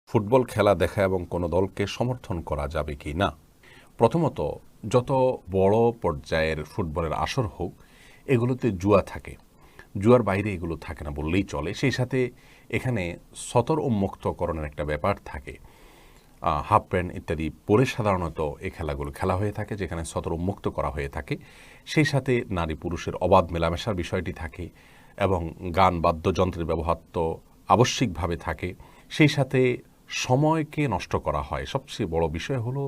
Football খেলা দেখা এবং কোনো দলকে সমর্থন করা যাবে কি না। প্রথমত, যত বড় পর্যায়ের ফুটবলের আসর হোক, এগুলোতে জুয়া থাকে। জুয়ার বাইরে এগুলো থাকে না বললেই চলে। সেই সাথে এখানে সতর উন্মুক্তকরণের একটা ব্যাপার থাকে। হাফ প্যান্ট ইত্যাদি পরে সাধারণত এই খেলাগুলো খেলা হয়ে থাকে, যেখানে সতর উন্মুক্ত করা হয়ে থাকে। সেই সাথে নারী পুরুষের অবাধ মেলামেশার বিষয়টি থাকে এবং গান বাদ্যযন্ত্রের ব্যবহার তো আবশ্যিকভাবে থাকে। সেই সাথে সময়কে নষ্ট করা হয়। সবচেয়ে বড় বিষয় হলো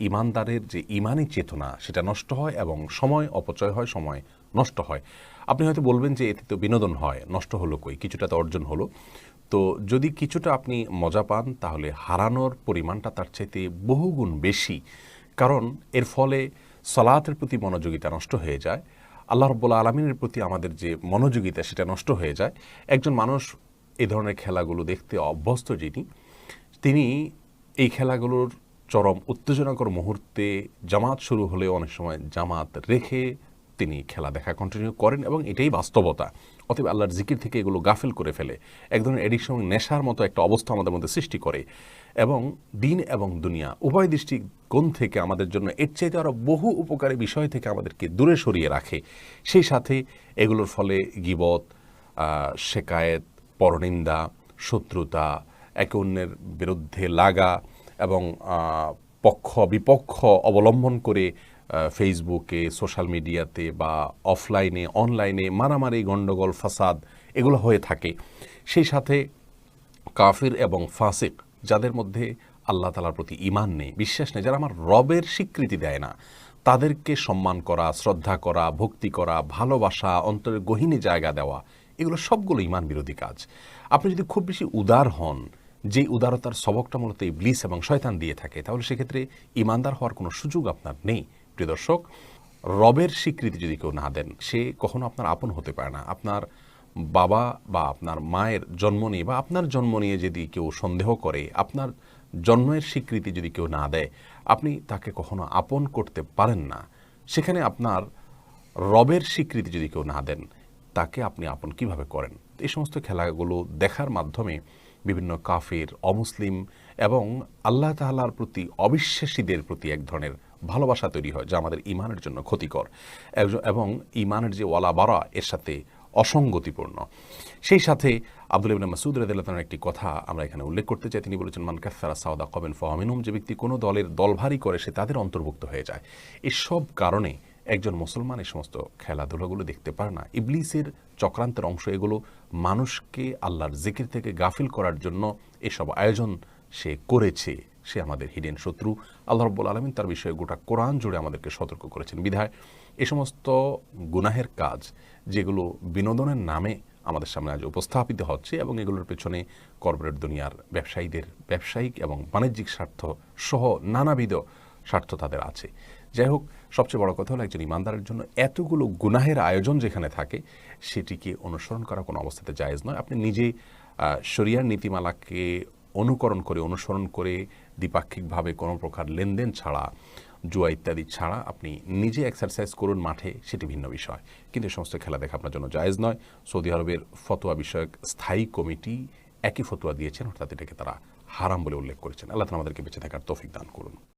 ইমানদারের যে ইমানি চেতনা, সেটা নষ্ট হয় এবং সময় অপচয় হয়, সময় নষ্ট হয়। আপনি হয়তো বলবেন যে এতে তো বিনোদন হয়, নষ্ট হলো কই, কিছুটা তো অর্জন হলো। তো যদি কিছুটা আপনি মজা পান, তাহলে হারানোর পরিমাণটা তার চাইতে বহুগুণ বেশি। কারণ এর ফলে সালাতের প্রতি মনোযোগিতা নষ্ট হয়ে যায়, আল্লাহ রাব্বুল আলামিনের প্রতি আমাদের যে মনোযোগিতা সেটা নষ্ট হয়ে যায়। একজন মানুষ এই ধরনের খেলাগুলো দেখতে অভ্যস্ত তিনি এই খেলাগুলোর চরম উত্তেজনাকর মুহূর্তে জামাত শুরু হলে অনেক সময় জামাত রেখে তিনি খেলা দেখা কন্টিনিউ করেন এবং এটাই বাস্তবতা। অতএব আল্লাহর জিকির থেকে এগুলো গাফেল করে ফেলে, এক ধরনের এডিকশন, নেশার মতো একটা অবস্থা আমাদের মধ্যে সৃষ্টি করে এবং দিন এবং দুনিয়া উভয় দৃষ্টিকোণ থেকে আমাদের জন্য এর চাইতে আরও বহু উপকারী বিষয় থেকে আমাদেরকে দূরে সরিয়ে রাখে। সেই সাথে এগুলোর ফলে গীবত, শেকায়েত, পরনিন্দা, শত্রুতা, একে অন্যের বিরুদ্ধে লাগা এবং পক্ষ বিপক্ষ অবলম্বন করে ফেসবুকে, সোশ্যাল মিডিয়াতে বা অফলাইনে অনলাইনে মারামারি, গণ্ডগোল, ফাসাদ এগুলো হয়ে থাকে। সেই সাথে কাফির এবং ফাসিক, যাদের মধ্যে আল্লাহ তাআলার প্রতি ঈমান নেই, বিশ্বাস নেই, যারা আমার রবের স্বীকৃতি দেয় না, তাদেরকে সম্মান করা, শ্রদ্ধা করা, ভক্তি করা, ভালোবাসা, অন্তরের গহীনে জায়গা দেওয়া, এগুলো সবগুলো ঈমান বিরোধী কাজ। আপনি যদি খুব বেশি উদার হন, যেই উদারতার সবকটা মূলত ইবলিস এবং শয়তান দিয়ে থাকে, তাহলে সেক্ষেত্রে ঈমানদার হওয়ার কোনো সুযোগ আপনার নেই। প্রিয় দর্শক, রবের স্বীকৃতি যদি কেউ না দেন, সে কখনো আপনার আপন হতে পারে না। আপনার বাবা বা আপনার মায়ের জন্ম নিয়ে বা আপনার জন্ম নিয়ে যদি কেউ সন্দেহ করে, আপনার জন্মের স্বীকৃতি যদি কেউ না দেয়, আপনি তাকে কখনো আপন করতে পারেন না। সেখানে আপনার রবের স্বীকৃতি যদি কেউ না দেন, তাকে আপনি আপন কিভাবে করেন? এই সমস্ত খেলাগুলো দেখার মাধ্যমে বিভিন্ন কাফির, অমুসলিম এবং আল্লাহ তাআলার প্রতি অবিশ্বাসীদের প্রতি এক ধরনের ভালোবাসা তৈরি হয়, যা আমাদের ঈমানের জন্য ক্ষতিকর এবং ঈমানের যে ওয়ালা বারা, এর সাথে অসঙ্গতিপূর্ণ। সেই সাথে আব্দুল্লাহ ইবনে মাসউদ রাদিয়াল্লাহু তাআলার একটি কথা আমরা এখানে উল্লেখ করতে চাই। তিনি বলেছেন, মান কাসসারা সাওদা কওমিন ফাহুয়া মিনহুম, যে ব্যক্তি কোনো দলের দলভারী করে সে তাদের অন্তর্ভুক্ত হয়ে যায়। এসব কারণে একজন মুসলমান এই সমস্ত খেলাধুলাগুলো দেখতে পারে না। ইবলিসের চক্রান্তের অংশ এগুলো। মানুষকে আল্লাহর জিকির থেকে গাফিল করার জন্য এসব আয়োজন সে করেছে। সে আমাদের হিডেন শত্রু। আল্লাহ রাব্বুল আলামিন তার বিষয়ে গোটা কোরআন জুড়ে আমাদেরকে সতর্ক করেছেন। বিধায় এ সমস্ত গুনাহের কাজ, যেগুলো বিনোদনের নামে আমাদের সামনে আজ উপস্থাপিত হচ্ছে এবং এগুলোর পেছনে কর্পোরেট দুনিয়ার ব্যবসায়ীদের ব্যবসায়িক এবং বাণিজ্যিক স্বার্থ সহ নানাবিধ স্বার্থ তাদের আছে। যাই হোক, সবচেয়ে বড় কথা হলো একজন ইমানদারের জন্য এতগুলো গুনাহের আয়োজন যেখানে থাকে, সেটিকে অনুসরণ করা কোনো অবস্থাতে জায়েজ নয়। আপনি নিজে শরিয়ার নীতিমালাকে অনুসরণ করে দ্বিপাক্ষিকভাবে কোনো প্রকার লেনদেন ছাড়া, জুয়া ইত্যাদি ছাড়া আপনি নিজে এক্সারসাইজ করুন মাঠে, সেটি ভিন্ন বিষয়। কিন্তু এই সমস্ত খেলা দেখা আপনার জন্য জায়েজ নয়। সৌদি আরবের ফতোয়া বিষয়ক স্থায়ী কমিটি একই ফতোয়া দিয়েছেন, অর্থাৎ এটাকে তারা হারাম বলে উল্লেখ করেছেন। আল্লাহ তাআলা আমাদেরকে বেঁচে থাকার তৌফিক দান করুন।